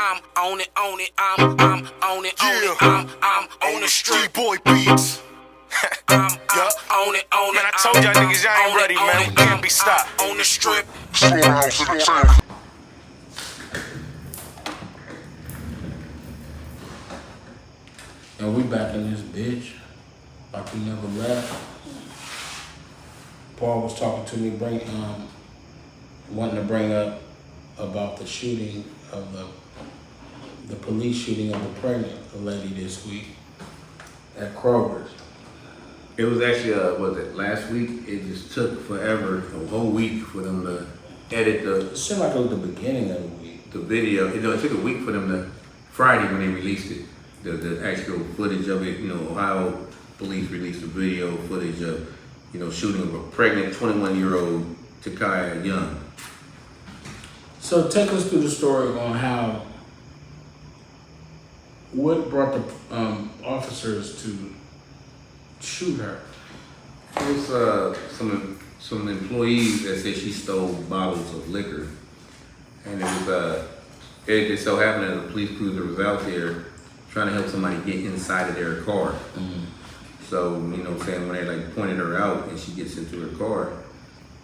I'm on it, I'm on it, I'm on the street. Boy beats. I'm on it, Man, I told y'all niggas y'all ain't ready, man. We can't be stopped. On the strip. And we back in this bitch, like we never left. Paul was talking to me, wanting to bring up about the shooting of the police shooting of the pregnant lady this week at Kroger's. It was actually, last week? It just took forever, a whole week for them to edit It seemed like it was the beginning of the week. the video. It took a week for them to, Friday when they released it, the actual footage of it. Ohio police released the video footage of, shooting of a pregnant 21-year-old Takaya Young. So take us through the story on what brought the officers to shoot her. It was some employees that said she stole bottles of liquor, and it just so happened that a police cruiser was out there trying to help somebody get inside of their car. Mm-hmm. So when they pointed her out and she gets into her car,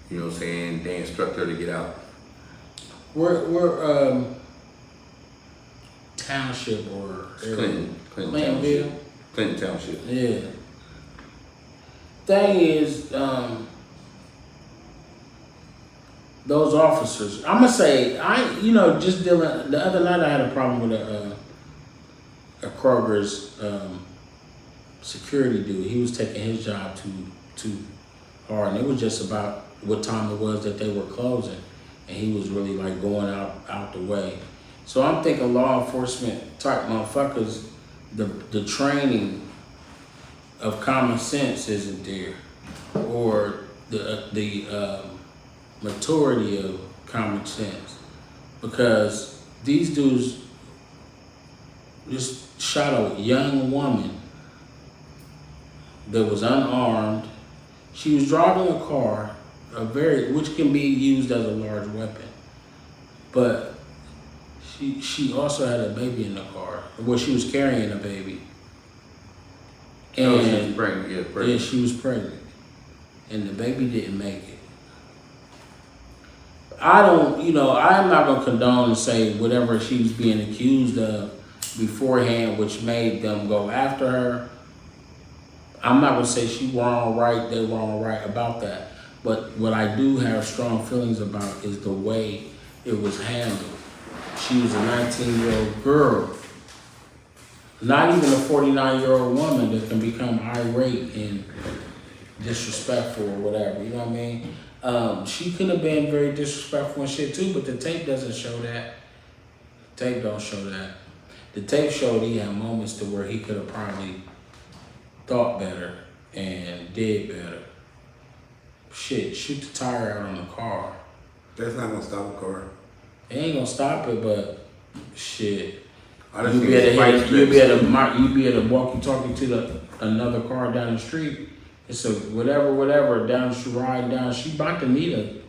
they instruct her to get out. We're township or Clinton Township. Clinton Township. Yeah. Thing is, those officers. I'm gonna say just dealing. The other night I had a problem with a Kroger's security dude. He was taking his job too hard, and it was just about what time it was that they were closing, and he was really going out the way. So I'm thinking law enforcement type motherfuckers, the training of common sense isn't there, or the maturity of common sense, because these dudes just shot a young woman that was unarmed. She was driving a car, which can be used as a large weapon, but she also had a baby in the car. Well, she was carrying a baby. And she was pregnant. Yeah, pregnant. Yeah, she was pregnant, and the baby didn't make it. I'm not gonna condone and say whatever she was being accused of beforehand, which made them go after her. I'm not gonna say she wrong, right, they wrong, right about that. But what I do have strong feelings about is the way it was handled. She was a 19-year-old girl, not even a 49-year-old woman that can become irate and disrespectful or whatever, you know what I mean? She could have been very disrespectful and shit too, but the tape doesn't show that. The tape don't show that. The tape showed he had moments to where he could have probably thought better and did better. Shit, shoot the tire out on the car. That's not gonna stop a car. It ain't gonna stop it, but shit. You'd be able to walkie-talkie to another car down the street. It's a whatever down the street, riding down. She about to need a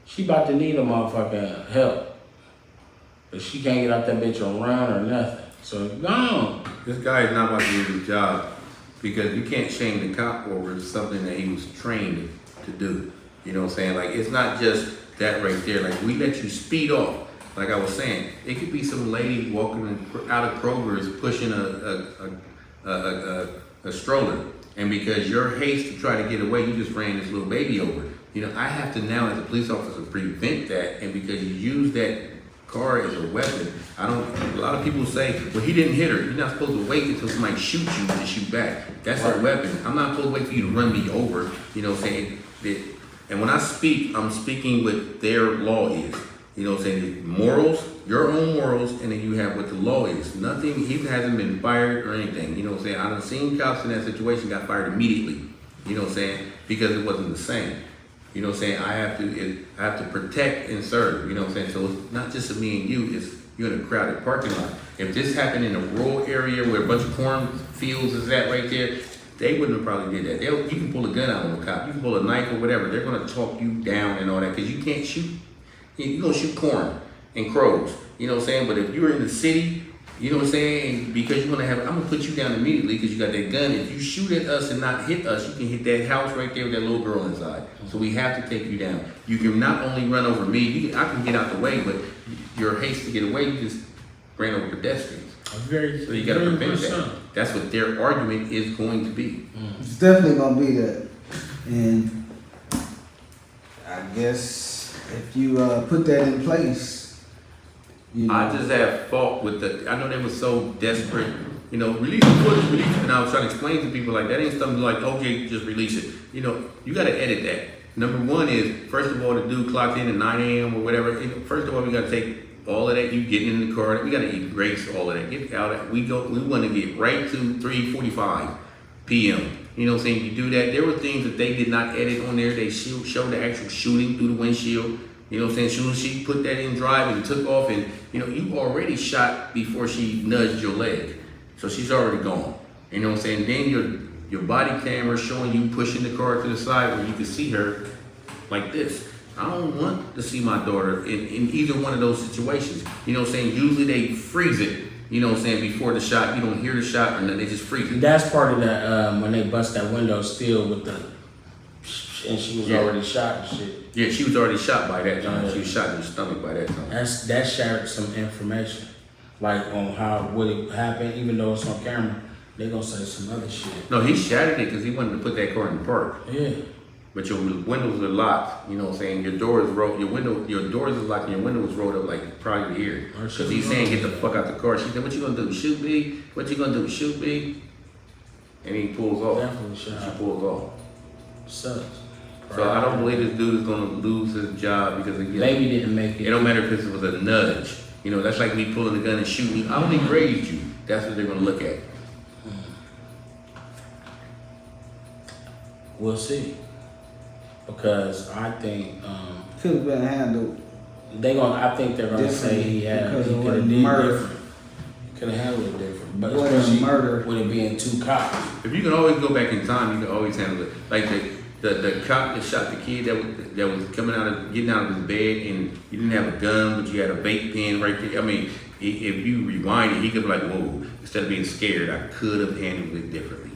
motherfucking help. But she can't get out that bitch on run or nothing. So gone. This guy is not about to do his job, because you can't shame the cop over something that he was trained to do. You know what I'm saying? It's not just that right there. We let you speed off. Like I was saying, it could be some lady walking out of Kroger's pushing a stroller, and because your haste to try to get away, you just ran this little baby over. I have to now, as a police officer, prevent that, and because you use that car as a weapon, a lot of people say, well, he didn't hit her. You're not supposed to wait until somebody shoots you to shoot back. That's a weapon. I'm not supposed to wait for you to run me over, And when I speak, I'm speaking what their law is. Morals, your own morals, and then you have what the law is. Nothing, he hasn't been fired or anything. I done seen cops in that situation got fired immediately. Because it wasn't the same. I have to protect and serve. So it's not just me and you, it's you're in a crowded parking lot. If this happened in a rural area where a bunch of cornfields is at right there, they wouldn't have probably did that. You can pull a gun out on the cop, you can pull a knife or whatever. They're gonna talk you down and all that, because you can't shoot. You're gonna shoot corn, and crows. You know what I'm saying? But if you're in the city, you know what I'm saying? Because you're gonna have, I'm gonna put you down immediately because you got that gun. If you shoot at us and not hit us, you can hit that house right there with that little girl inside. So we have to take you down. You can not only run over me, I can get out the way, but your haste to get away, you just ran over pedestrians. So you gotta prevent that. That's what their argument is going to be. It's definitely gonna be that. And I guess if you put that in place, you know. I just have fault with I know they were so desperate, you know, release the footage, release it. And I was trying to explain to people like that ain't something like, okay, just release it. You know, you gotta edit that. Number one is, first of all, the dude clocked in at 9 a.m. or whatever. You know, first of all, we gotta take all of that, you getting in the car, we gotta erase all of that. Get out of we wanna get right to 3:45 p.m. You know what I'm saying? You do that. There were things that they did not edit on there. They showed the actual shooting through the windshield. You know what I'm saying? Soon as she put that in drive and took off, and you know, you already shot before she nudged your leg. So she's already gone. You know what I'm saying? Then your body camera showing you pushing the car to the side where you can see her like this. I don't want to see my daughter in either one of those situations. You know what I'm saying? Usually they freeze it, you know what I'm saying, before the shot. You don't hear the shot and then they just freeze it. That's part of that, when they bust that window still with the, and she was already shot and shit. Yeah, she was already shot by that time. She was shot in the stomach by that time. That shared some information, like on what it happened. Even though it's on camera, they gonna say some other shit. No, he shattered it because he wanted to put that car in the park. Yeah. But your windows are locked, you know what I'm saying? Your doors rolled, your doors is locked and your window was rolled up like probably here. Because he's saying, get the fuck out the car. She said, what you gonna do, shoot me? What you gonna do, shoot me? And he pulls off. Definitely shot. She pulls off. Sucks. So I don't believe this dude is gonna lose his job because again, Baby didn't make it. It don't matter if it was a nudge. You know, that's like me pulling the gun and shooting you. I only grazed you. That's what they're gonna look at. We'll see. Because I think Could have been handled. I think they're gonna say he could have did different. He could have handled it different. But especially murder. with it being 2 cops. If you can always go back in time, you can always handle it. Like the cop that shot the kid that was getting out of his bed, and you didn't have a gun, but you had a vape pen right there. I mean, if you rewind it, he could be like, whoa, instead of being scared, I could have handled it differently.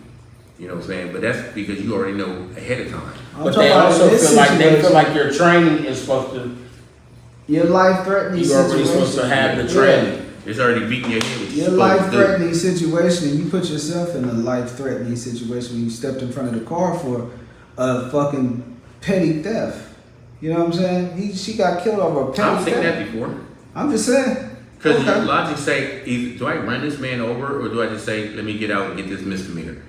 You know what I'm saying? But that's because you already know ahead of time. But they also feel like your training is supposed to. Your life-threatening situation. You're already supposed to have the training. Yeah. It's already beating your head. Your life-threatening situation, and you put yourself in a life-threatening situation when you stepped in front of the car for a fucking petty theft. You know what I'm saying? She got killed over a petty theft. I've seen that before. I'm just saying. Because your logic say, do I run this man over, or do I just say, let me get out and get this misdemeanor?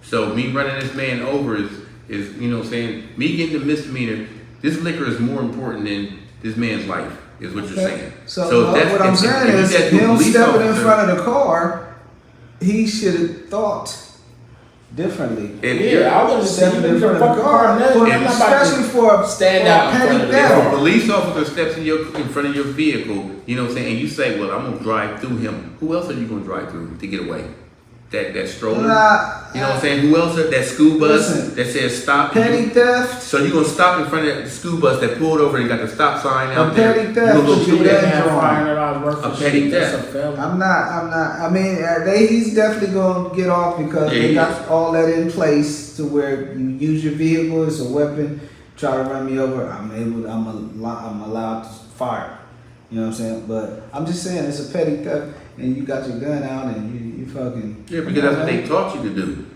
So me running this man over is you know what I'm saying, me getting the misdemeanor, this liquor is more important than this man's life, is what you're saying. So what I'm saying is, him stepping in front of the car, he should have thought differently. I would have stepping in front of the car, especially for stand out in front of the If car. a police officer steps in front of your vehicle, you know what I'm saying, and you say, well, I'm gonna drive through him. Who else are you gonna drive through to get away? That stroller? You know what I'm saying? Who else? That school bus that says stop. Petty theft. So you're gonna stop in front of the school bus that pulled over and got the stop sign out there. Petty theft. You gonna go through that? A petty theft. I'm not. I mean, he's definitely gonna get off because they got all that in place to where you use your vehicle as a weapon, try to run me over. I'm allowed to fire. You know what I'm saying? But I'm just saying it's a petty theft, and you got your gun out and you fucking. Yeah, because that's what they taught you to do.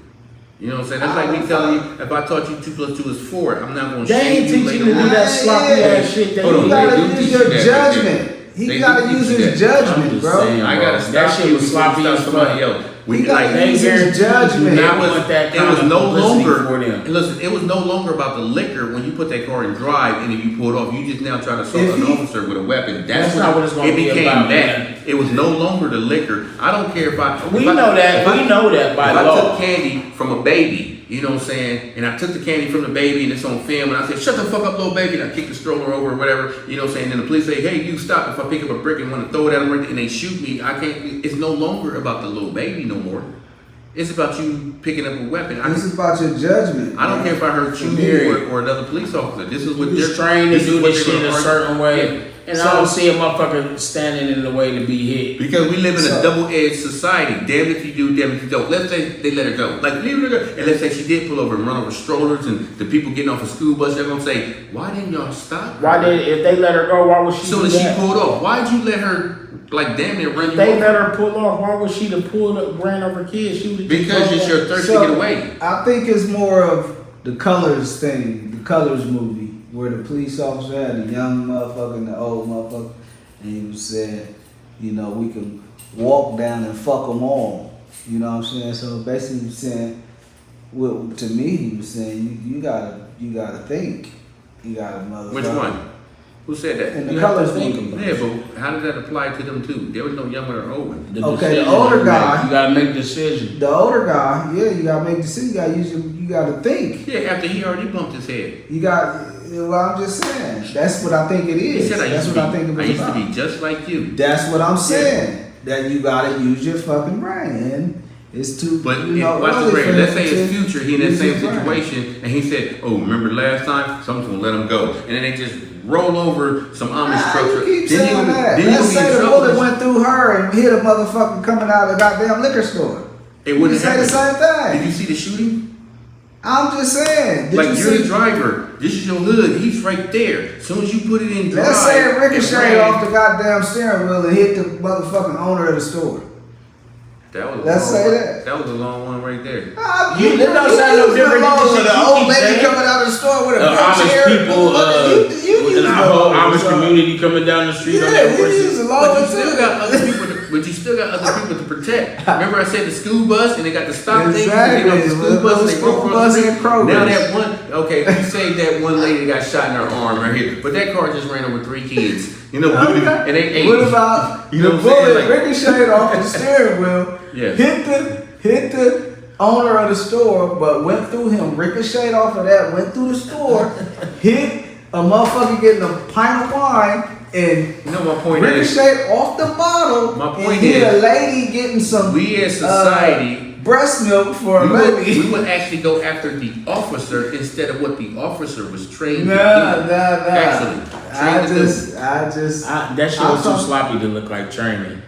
You know what I'm saying? That's like me telling you, if I taught you 2 + 2 is 4, I'm not going to shame you later to do on. that sloppy ass shit. You gotta use your judgment. He gotta use his judgment, bro. I gotta stop you before you stop somebody else. He gotta use his judgment. It was no longer. Listen, it was no longer about the liquor when you put that car in drive and if you pulled off. You just now trying to assault an officer with a weapon. That's not what it's going to be became about. that. It was no longer the liquor. I don't care if I. We know that by law. If I took candy from a baby, you know what I'm saying, and I took the candy from the baby and it's on film, and I say, shut the fuck up, little baby, and I kick the stroller over or whatever, you know what I'm saying, and then the police say, hey, you stop. If I pick up a brick and want to throw it at them right there and they shoot me, I can't. It's no longer about the little baby no more. It's about you picking up a weapon. It's about your judgment. I don't care if I hurt you or another police officer. This is what they're trained to do this shit a certain way. And I don't see a motherfucker standing in the way to be hit. Because we live in a double-edged society. Damn if you do, damn if you don't. Let's say they let her go. Like, leave her go. And let's say she did pull over and run over strollers and the people getting off a school bus, they're going to say, why didn't y'all stop her? If they let her go, why would she So do that that? she pulled off. Why'd you let her, like, damn near run you They over? let her pull off. Why would she have pulled up, ran over kids? She would Because it's your thirst to get away. I think it's more of the Colors thing, the Colors movie, where the police officer had the young motherfucker and the old motherfucker, and he was saying, you know, we can walk down and fuck them all. You know what I'm saying? So basically, he was saying, well, to me, he was saying, you gotta think, you gotta motherfucker. Which one? Who said that? And the You have to Colors think movie. about Yeah, but how did that apply to them too? There was no young or old one. The Okay, the decision older you make. guy- You gotta make decisions. The older guy, yeah, you gotta make decisions. You gotta use you gotta think. Yeah, after he already bumped his head. You got. Well, I'm just saying. That's what I think it He is. said, That's what I think it was I used about. to be just like you. That's what I'm saying. That you gotta use your fucking brain. And it's too. But you know, watch early this, for Ray. Let's him say his to future, he in that use same his brain. situation, and he said, "Oh, remember last time? Someone's gonna let him go," and then they just roll over some Amish Nah, trucks. you keep Then saying that. then Let's be say in the trouble. bullet went through her and hit a motherfucker coming out of the goddamn liquor store. It You wouldn't say happen. the same Did thing. you see the shooting? I'm just saying. Did Like you you're see? the driver. This is your hood. He's right there. As soon as you put it in drive, Let's say it ricocheted ran. off the goddamn steering wheel and hit the motherfucking owner of the store. That was. Let's a long say one. that. That was a long one right there. You did not sound no different. You The keep old lady saying- coming out of the store with a Amish chair. people, you and our whole Amish community coming down the street on Yeah, that you horse. use a But long you still got other people. But you still got other people to protect. Remember, I said the school bus, and they got the stop thing. Exactly. They got the school bus, and they School broke across bus the street. and Kroger's. Now that one, okay, you say that one lady got shot in her arm right here, but that car just ran over 3 kids. You know, and they ate. What about You know the what I'm saying? bullet Like- ricocheted off the steering wheel, Yes. hit the owner of the store, but went through him, ricocheted off of that, went through the store, hit a motherfucker getting a pint of wine, and You know, my point is, ricochet off the bottle My and point hit a is, lady getting some we as society. breast milk for a We baby. would actually go after the officer instead of what the officer was trained Nah, to do. nah. Actually, I trained to do. just, That shit I'm was too talking- sloppy to look like training.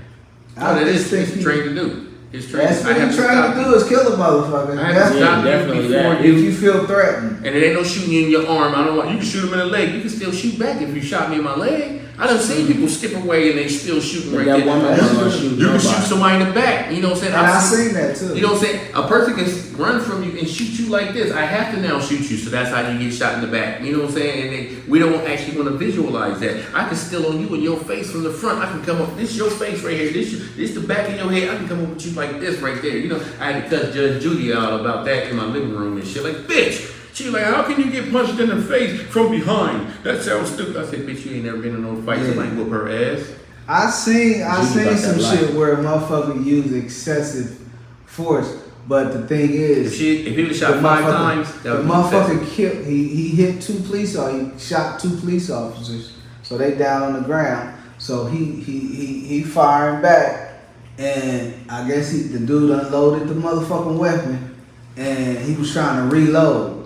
No, that is think it's he- trained to do. It's trained. That's I what have he's to trying stop to you. do is kill a motherfucker. I have to That's stop Yeah, definitely you before that. you. if you feel threatened. And it ain't no shooting you in your arm. I don't want you can shoot him in the leg. You can still shoot back if you shot me in my leg. I done seen people skip away and they still shooting But right that there. woman That's wasn't gonna true. shoot You can nobody. shoot somebody in the back. You know what I'm saying? And I've I seen that too. You know what I'm saying? A person can run from you and shoot you like this. I have to now shoot you, so that's how you get shot in the back. You know what I'm saying? And we don't actually want to visualize that. I can still on you in your face from the front. I can come up. This your face right here. This the back of your head. I can come up with you like this right there. You know, I had to cut Judge Judy out about that in my living room and shit. Like, bitch. She like, how can you get punched in the face from behind? That sounds stupid. I said, bitch, you ain't never been in no fight. Yeah. Somebody whoop her ass. I seen about some that life. shit where a motherfucker used excessive force, but the thing is, If he was shot the 5 motherfucker- times, that the would be motherfucker killed. He hit he shot 2 police officers, so they down on the ground. So he firing back, and I guess the dude unloaded the motherfucking weapon, and he was trying to reload.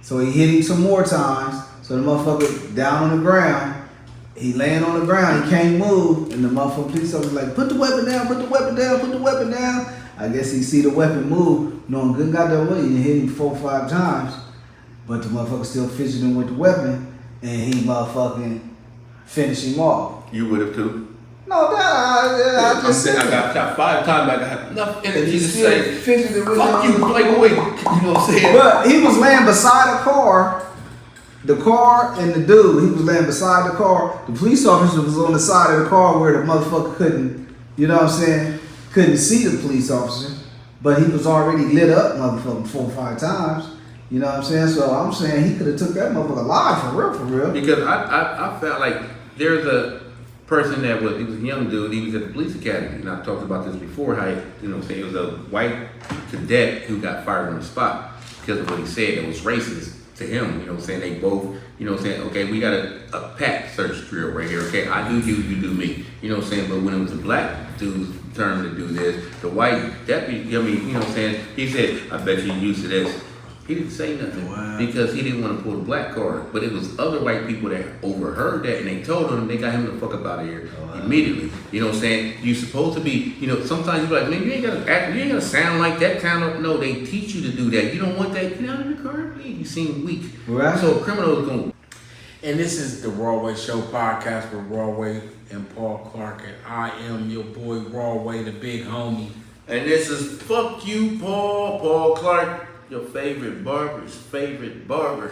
So he hit him some more times. So the motherfucker down on the ground. He laying on the ground. He can't move, and the motherfucking police officer like, put the weapon down, put the weapon down, put the weapon down. I guess he see the weapon move, knowing good goddamn well you hit him 4 or 5 times, but the motherfucker still fidgeting with the weapon, and he motherfucking finish him off. You would have too. No, I I'm just saying said I got shot 5 times. I got enough energy to still say, fidgeting with fuck him. you, playboy. You know what I'm saying? But he was laying beside the car and the dude, he was laying beside the car. The police officer was on the side of the car where the motherfucker couldn't, you know what I'm saying, couldn't see the police officer. But he was already lit up motherfucker 4 or 5 times. You know what I'm saying? So I'm saying he could have took that motherfucker alive for real. Because I felt like there's a person he was a young dude, he was at the police academy. And I talked about this before, how, you know what I'm saying, it was a white cadet who got fired on the spot because of what he said that was racist to him. You know what I'm saying? They both, you know what I'm saying, okay, we got a pack search drill right here, okay? I do you, you do me. You know what I'm saying? But when it was a black dude's turn to do this, the white deputy, I mean, you know what I'm saying, he said, I bet you used to this. He didn't say nothing Wow. because he didn't want to pull the black card. But it was other white people that overheard that and they told him they got him the fuck up out of here immediately. You know what I'm saying? You're supposed to be, you know, sometimes you're like, man, you ain't gotta act, you ain't gotta sound like that kind of. No, they teach you to do that. You don't want that. Get out of the car, please. You seem weak. Right. So criminals going. And this is the Rawway Show podcast with Rawway and Paul Clark, and I am your boy Rawway, the big homie. And this is fuck you, Paul Clark, your favorite barber's favorite barber.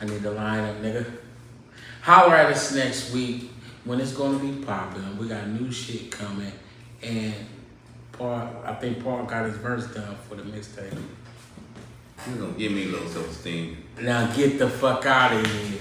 I need to line up, nigga. Holler at us next week when it's gonna be popping. We got new shit coming, and I think Paul got his verse done for the mixtape. You're gonna give me low self-esteem. Now get the fuck out of here.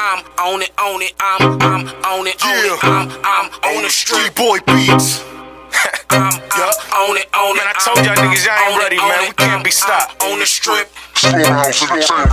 I'm on it, on it. I'm on it, on it. I'm on the strip. Boy beats. I'm on it, on it. Man, I told y'all niggas y'all ain't ready, man. We can't be stopped. On the strip. Storehouse in the tank.